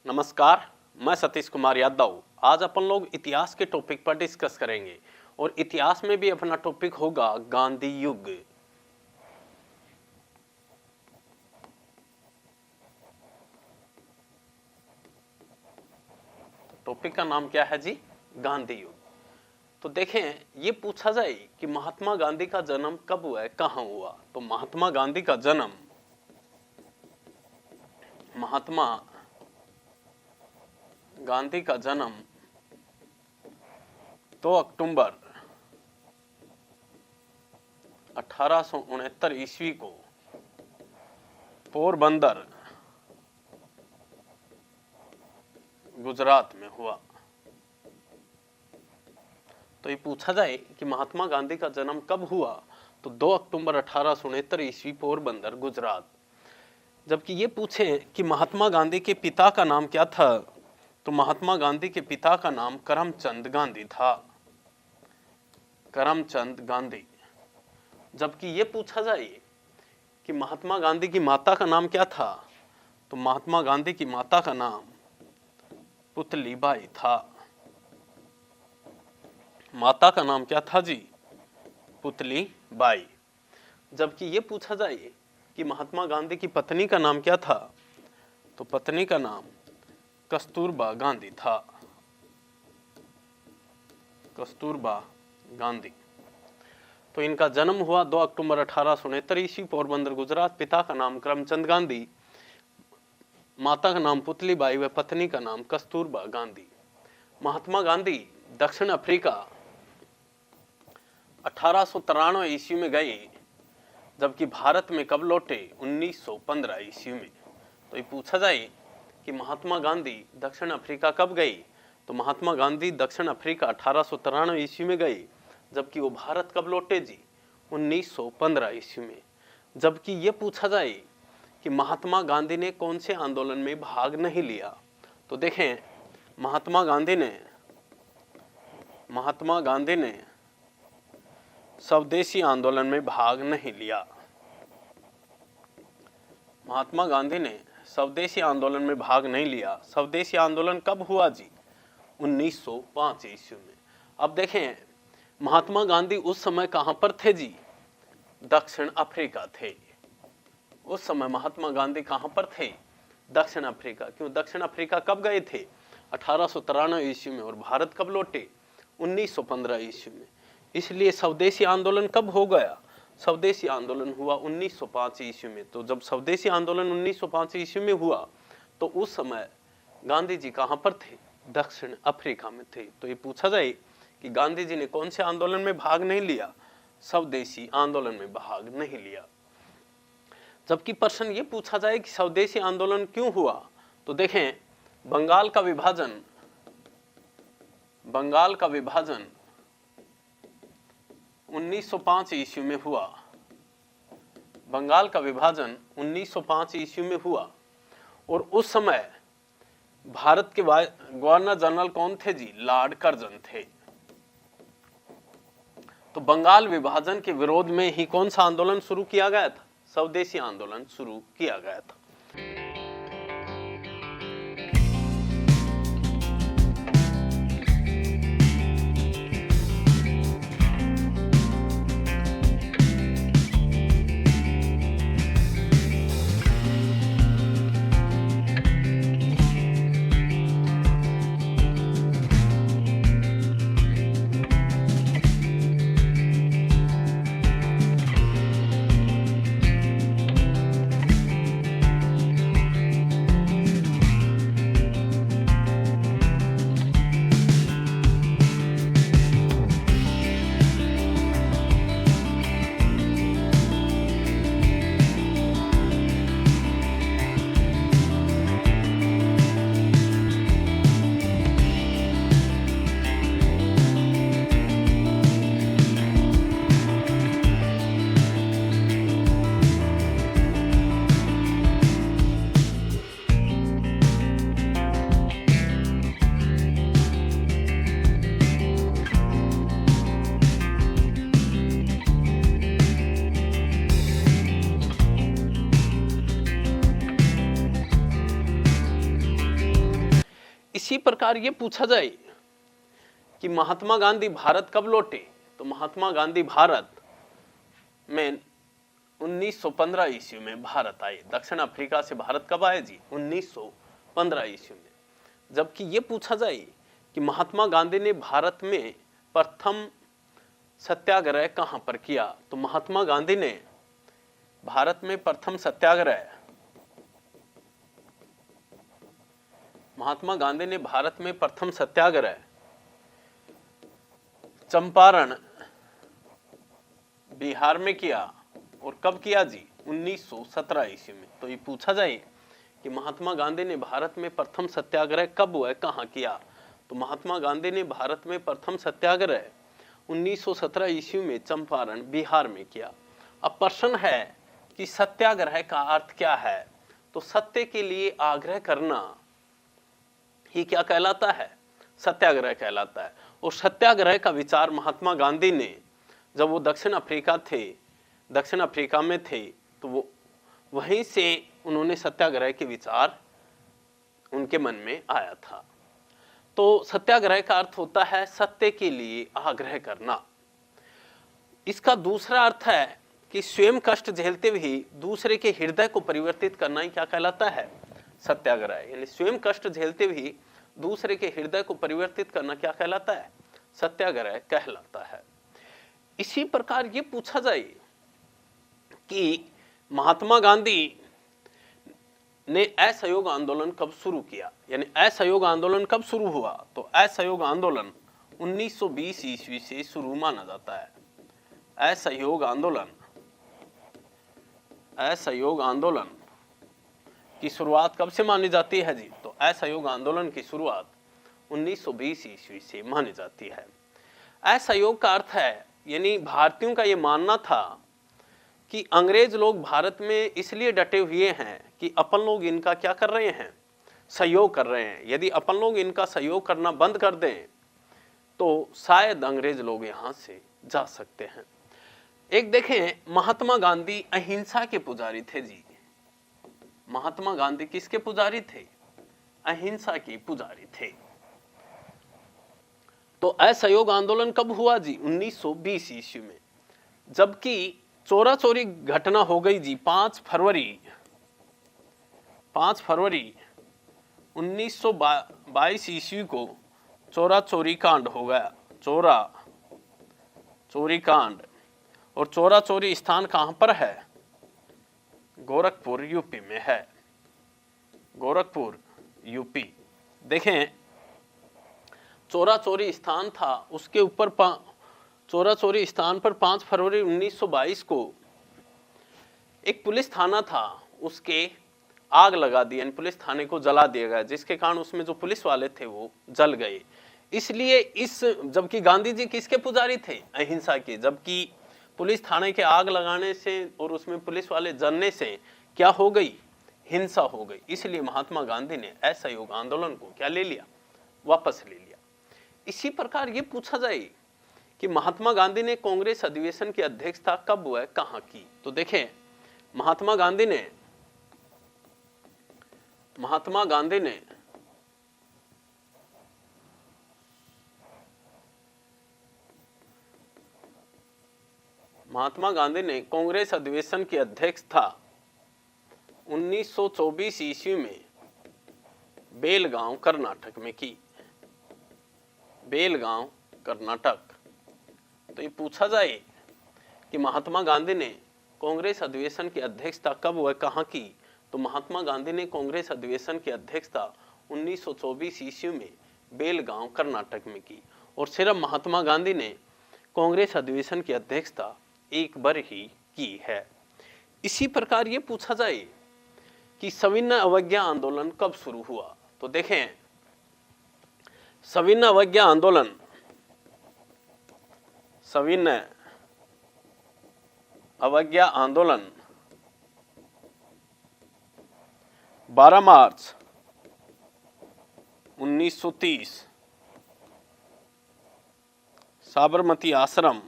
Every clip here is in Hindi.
नमस्कार, मैं सतीश कुमार यादव। आज अपन लोग इतिहास के टॉपिक पर डिस्कस करेंगे और इतिहास में भी अपना टॉपिक होगा गांधी युग। टॉपिक का नाम क्या है जी? गांधी युग। तो देखें, ये पूछा जाए कि महात्मा गांधी का जन्म कब हुआ है, कहां हुआ, तो महात्मा गांधी का जन्म 2 अक्टूबर 1869 ईस्वी को पोरबंदर गुजरात में हुआ। तो ये पूछा जाए कि महात्मा गांधी का जन्म कब हुआ, तो 2 अक्टूबर 1869 ईस्वी पोरबंदर गुजरात। जबकि ये पूछे कि महात्मा गांधी के पिता का नाम क्या था, तो महात्मा गांधी के पिता का नाम करमचंद गांधी था, करमचंद गांधी। जबकि ये पूछा जाए कि महात्मा गांधी की माता का नाम क्या था, तो महात्मा गांधी की माता का नाम पुतलीबाई था। माता का नाम क्या था जी? पुतलीबाई। जबकि ये पूछा जाए कि महात्मा गांधी की पत्नी का नाम क्या था, तो पत्नी का नाम कस्तूरबा गांधी था, कस्तूरबा गांधी। तो इनका जन्म हुआ 2 अक्टूबर 1869 ईस्वी पोरबंदर गुजरात। पिता का नाम करमचंद गांधी, माता का नाम पुतलीबाई व पत्नी का नाम कस्तूरबा गांधी। महात्मा गांधी दक्षिण अफ्रीका 1893 ईस्वी में गए, जबकि भारत में कब लौटे? 1915 ईस्वी में। तो ये पूछा जाए कि महात्मा गांधी दक्षिण अफ्रीका कब गए, तो महात्मा गांधी दक्षिण अफ्रीका 1893 ईस्वी में गए, जबकि वो भारत कब लौटे जी? 1915 ईस्वी में। जबकि ये पूछा जाए कि महात्मा गांधी ने कौन से आंदोलन में भाग नहीं लिया, तो देखें, महात्मा गांधी ने स्वदेशी आंदोलन में भाग नहीं लिया। महात्मा गांधी ने स्वदेशी आंदोलन में भाग नहीं लिया। स्वदेशी आंदोलन कब हुआ जी? 1905 ईस्वी में। अब देखें, महात्मा गांधी उस समय कहां पर थे जी? दक्षिण अफ्रीका थे। उस समय महात्मा गांधी कहां पर थे? दक्षिण अफ्रीका। क्यों दक्षिण अफ्रीका कब गए थे? 1893 ईस्वी में। और भारत कब लौटे? 1915 ईस्वी में। इसलिए स्वदेशी आंदोलन कब हो गया? स्वदेशी आंदोलन हुआ 1905 ईस्वी में। तो जब स्वदेशी आंदोलन 1905 ईस्वी में हुआ, तो उस समय गांधी जी कहां पर थे? दक्षिण अफ्रीका में थे। तो ये पूछा जाए कि गांधी जी ने कौन से आंदोलन में भाग नहीं लिया? स्वदेशी आंदोलन में भाग नहीं लिया। जबकि प्रश्न ये पूछा जाए कि स्वदेशी आंदोलन क्यों हुआ, तो देखें, बंगाल का विभाजन 1905 ईस्वी में हुआ। बंगाल का विभाजन 1905 ईस्वी में हुआ। और उस समय भारत के गवर्नर जनरल कौन थे जी? लॉर्ड कर्जन थे। तो बंगाल विभाजन के विरोध में ही कौन सा आंदोलन शुरू किया गया था? स्वदेशी आंदोलन शुरू किया गया था। इसी प्रकार ये पूछा जाए कि महात्मा गांधी भारत कब लौटे, तो महात्मा गांधी भारत में 1915 ईस्वी में भारत आए। दक्षिण अफ्रीका से भारत कब आए जी? 1915 ईस्वी में। जबकि ये पूछा जाए कि महात्मा गांधी ने भारत में प्रथम सत्याग्रह कहां पर किया, तो महात्मा गांधी ने भारत में प्रथम सत्याग्रह, महात्मा गांधी ने भारत में प्रथम सत्याग्रह चंपारण बिहार में किया। और कब किया जी? 1917 ईस्वी में। तो ये पूछा जाए कि महात्मा गांधी ने भारत में प्रथम सत्याग्रह कब हुआ, कहां किया, तो महात्मा गांधी ने भारत में प्रथम सत्याग्रह 1917 ईस्वी में चंपारण बिहार में किया। अब प्रश्न है कि सत्याग्रह का अर्थ क्या है, तो सत्य के लिए आग्रह करना ही क्या कहलाता है? सत्याग्रह कहलाता है। और सत्याग्रह का विचार महात्मा गांधी ने जब वो दक्षिण अफ्रीका में थे तो वो वहीं से उन्होंने सत्याग्रह के विचार उनके मन में आया था। तो सत्याग्रह का अर्थ होता है सत्य के लिए आग्रह करना। इसका दूसरा अर्थ है कि स्वयं कष्ट झेलते हुए दूसरे के हृदय को परिवर्तित करना ही क्या कहलाता है? सत्याग्रह। यानी स्वयं कष्ट झेलते हुए दूसरे के हृदय को परिवर्तित करना क्या कहलाता है? सत्याग्रह कहलाता है। इसी प्रकार ये पूछा जाए कि महात्मा गांधी ने असहयोग आंदोलन कब शुरू किया, यानी असहयोग आंदोलन कब शुरू हुआ, तो असहयोग आंदोलन 1920 ईस्वी से शुरू माना जाता है। असहयोग आंदोलन की शुरुआत कब से मानी जाती है जी? तो असहयोग आंदोलन की शुरुआत 1920 ईस्वी से मानी जाती है। असहयोग का अर्थ है, यानी भारतीयों का यह मानना था कि अंग्रेज लोग भारत में इसलिए डटे हुए हैं कि अपन लोग इनका क्या कर रहे हैं? सहयोग कर रहे हैं। यदि अपन लोग इनका सहयोग करना बंद कर दें तो शायद अंग्रेज लोग यहां से जा सकते हैं। एक देखें, महात्मा गांधी अहिंसा के पुजारी थे जी। महात्मा गांधी किसके पुजारी थे? अहिंसा के पुजारी थे। तो असहयोग आंदोलन कब हुआ जी? 1920 ईस्वी में। जबकि चोरा चोरी घटना हो गई जी 5 फरवरी 1922 ईस्वी को चोरा चोरी कांड हो गया। चोरी कांड। और चोरा चोरी स्थान कहां पर है? गोरखपुर यूपी में है। गोरखपुर यूपी। देखें, चोरा चोरी स्थान था, उसके ऊपर चोरा चोरी स्थान पर 5 फरवरी 1922 को एक पुलिस थाना था, उसके आग लगा दी, यानी पुलिस थाने को जला दिया गया, जिसके कारण उसमें जो पुलिस वाले थे वो जल गए। इसलिए जबकि गांधी जी किसके पुजारी थे? अहिंसा के। जबकि पुलिस थाने के आग लगाने से और उसमें पुलिस वाले जलने से क्या हो गई? हिंसा हो गई। इसलिए महात्मा गांधी ने असहयोग आंदोलन को क्या ले लिया? वापस ले लिया। इसी प्रकार ये पूछा जाए कि महात्मा गांधी ने कांग्रेस अधिवेशन की अध्यक्षता कब व कहां की, तो देखें, महात्मा गांधी ने 1924 अधिवेशन की अध्यक्षता 1924 ईस्वी में बेलगांव कर्नाटक में की। बेलगांव कर्नाटक। तो ये पूछा जाए कि महात्मा गांधी ने कांग्रेस अधिवेशन की अध्यक्षता कब व कहां की, तो महात्मा गांधी ने कांग्रेस अधिवेशन की अध्यक्षता 1924 ईस्वी में बेलगांव कर्नाटक में की। और सिर्फ महात्मा गांधी ने कांग्रेस अधिवेशन की अध्यक्षता एक बार ही की है। इसी प्रकार ये पूछा जाए कि सविनय अवज्ञा आंदोलन कब शुरू हुआ, तो देखें, सविनय अवज्ञा आंदोलन 12 मार्च 1930 साबरमती आश्रम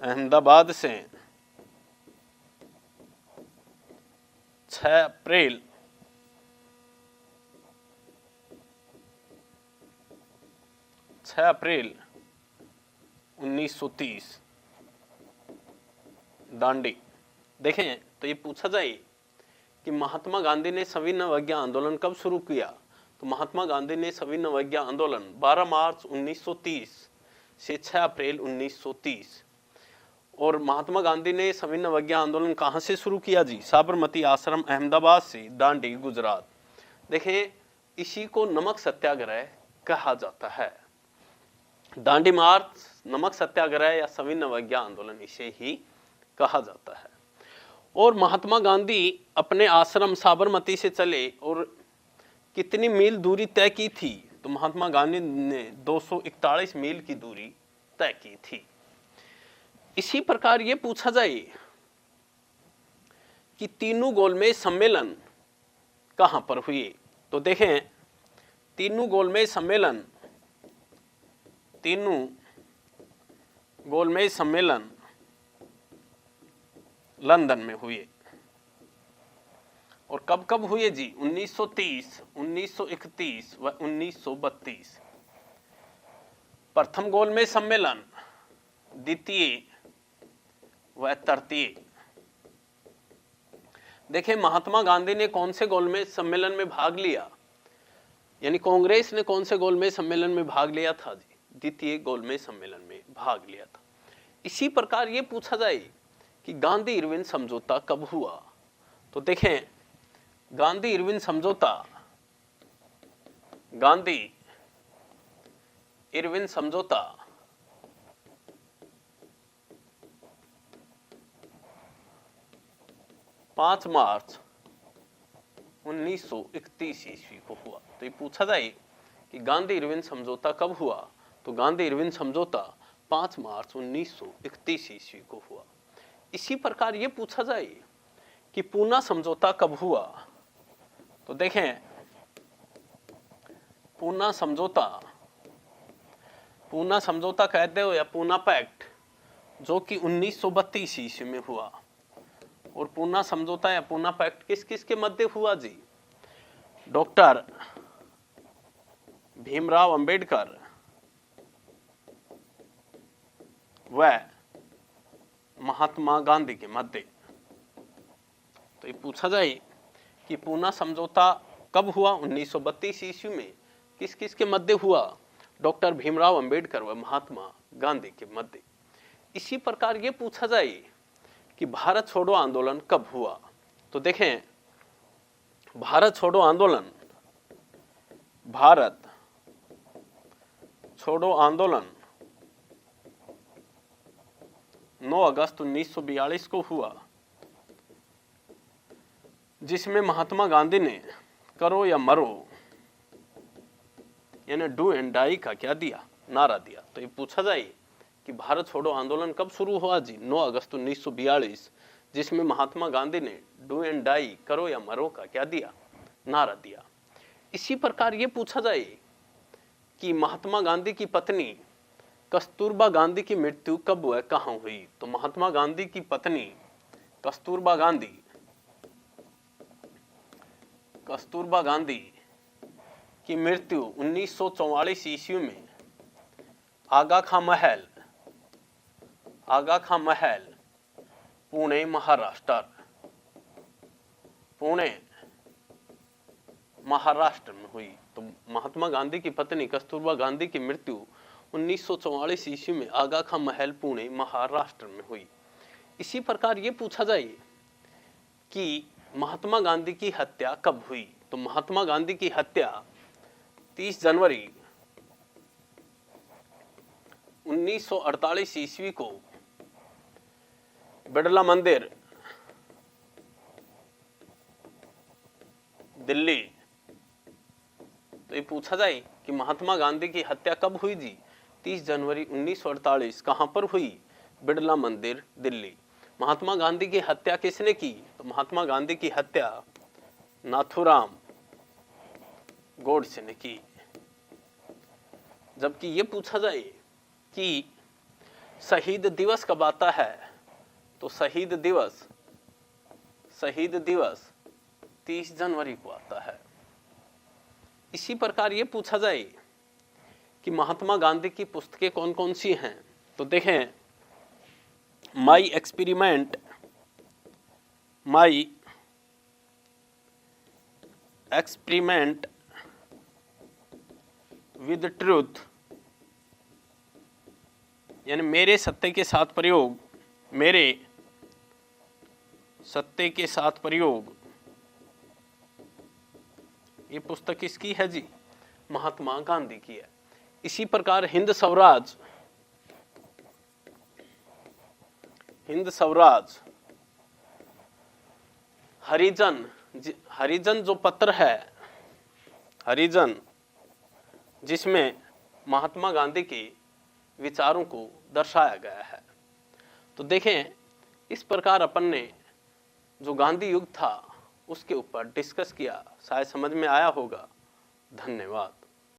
अहमदाबाद से 6 अप्रैल 1930 दांडी। देखें तो ये पूछा जाए कि महात्मा गांधी ने सविनय अवज्ञा आंदोलन कब शुरू किया, तो महात्मा गांधी ने सविनय अवज्ञा आंदोलन 12 मार्च 1930 से 6 अप्रैल 1930। और महात्मा गांधी ने सविनय अवज्ञा आंदोलन कहाँ से शुरू किया जी? साबरमती आश्रम अहमदाबाद से दांडी गुजरात। देखें इसी को नमक सत्याग्रह कहा जाता है। दांडी मार्च, नमक सत्याग्रह या सविनय अवज्ञा आंदोलन इसे ही कहा जाता है। और महात्मा गांधी अपने आश्रम साबरमती से चले और कितनी मील दूरी तय की थी, तो महात्मा गांधी ने 241 मील की दूरी तय की थी। इसी प्रकार ये पूछा जाए कि तीनों गोलमेज सम्मेलन कहां पर हुए, तो देखें तीनों गोलमेज सम्मेलन लंदन में हुए। और कब कब हुए जी? 1930, 1931 व 1932। प्रथम गोलमेज सम्मेलन, द्वितीय व तृतीय। देखें महात्मा गांधी ने कौन से गोलमेज सम्मेलन में भाग लिया, यानी कांग्रेस ने कौन से गोलमेज सम्मेलन में भाग लिया था जी? द्वितीय गोलमेज सम्मेलन में भाग लिया था। इसी प्रकार ये पूछा जाए कि गांधी इरविन समझौता कब हुआ, तो देखें गांधी इरविन समझौता 5 मार्च 1931 ईस्वी को हुआ। तो ये पूछा जाए कि गांधी इरविन समझौता कब हुआ, तो गांधी इरविन समझौता 5 मार्च 1931 ईस्वी को हुआ। इसी प्रकार ये पूछा जाए कि पूना समझौता कब हुआ, तो देखें पूना समझौता कहते हो या पूना पैक्ट, जो कि 1932 ईस्वी में हुआ। और पूना समझौता या पूना पैक्ट किस किस के मध्य हुआ जी? डॉक्टर भीमराव अंबेडकर व महात्मा गांधी के मध्य। तो ये पूछा जाए कि पूना समझौता कब हुआ? 1932 ईस्वी में। किस किस के मध्य हुआ? डॉक्टर भीमराव अंबेडकर व महात्मा गांधी के मध्य। इसी प्रकार ये पूछा जाए कि भारत छोड़ो आंदोलन कब हुआ, तो देखें भारत छोड़ो आंदोलन 9 अगस्त 1942 को हुआ, जिसमें महात्मा गांधी ने करो या मरो यानी डू एंड डाई का क्या दिया? नारा दिया। तो ये पूछा जाए कि भारत छोड़ो आंदोलन कब शुरू हुआ जी? 9 अगस्त 1942, जिसमें महात्मा गांधी ने डू एंड डाई, करो या मरो का क्या दिया? नारा दिया। इसी प्रकार ये पूछा जाए कि महात्मा गांधी की पत्नी कस्तूरबा गांधी की मृत्यु कब व कहां हुई, तो महात्मा गांधी की पत्नी कस्तूरबा गांधी की मृत्यु 1944 ईस्वी में आगा खां महल पुणे महाराष्ट्र में हुई। तो महात्मा गांधी की पत्नी कस्तूरबा गांधी की मृत्यु 1944 ईस्वी में आगा खां महल पुणे महाराष्ट्र में हुई। इसी प्रकार ये पूछा जाए कि महात्मा गांधी की हत्या कब हुई, तो महात्मा गांधी की हत्या 30 जनवरी 1948 ईस्वी को बिड़ला मंदिर दिल्ली। तो ये पूछा जाए कि महात्मा गांधी की हत्या कब हुई जी? 30 जनवरी 1948। कहां पर हुई? बिड़ला मंदिर दिल्ली। महात्मा गांधी की हत्या किसने की? तो महात्मा गांधी की हत्या नाथूराम गोडसे ने की। जबकि ये पूछा जाए कि शहीद दिवस कब आता है, तो शहीद दिवस 30 जनवरी को आता है। इसी प्रकार ये पूछा जाए कि महात्मा गांधी की पुस्तकें कौन कौन सी हैं, तो देखें, माई एक्सपेरिमेंट विद ट्रूथ, यानी मेरे सत्य के साथ प्रयोग, मेरे सत्य के साथ प्रयोग, ये पुस्तक किसकी है जी? महात्मा गांधी की है। इसी प्रकार हिंद स्वराज, हरिजन जो पत्र है, हरिजन, जिसमें महात्मा गांधी के विचारों को दर्शाया गया है। तो देखें, इस प्रकार अपन ने जो गांधी युग था उसके ऊपर डिस्कस किया, शायद समझ में आया होगा। धन्यवाद।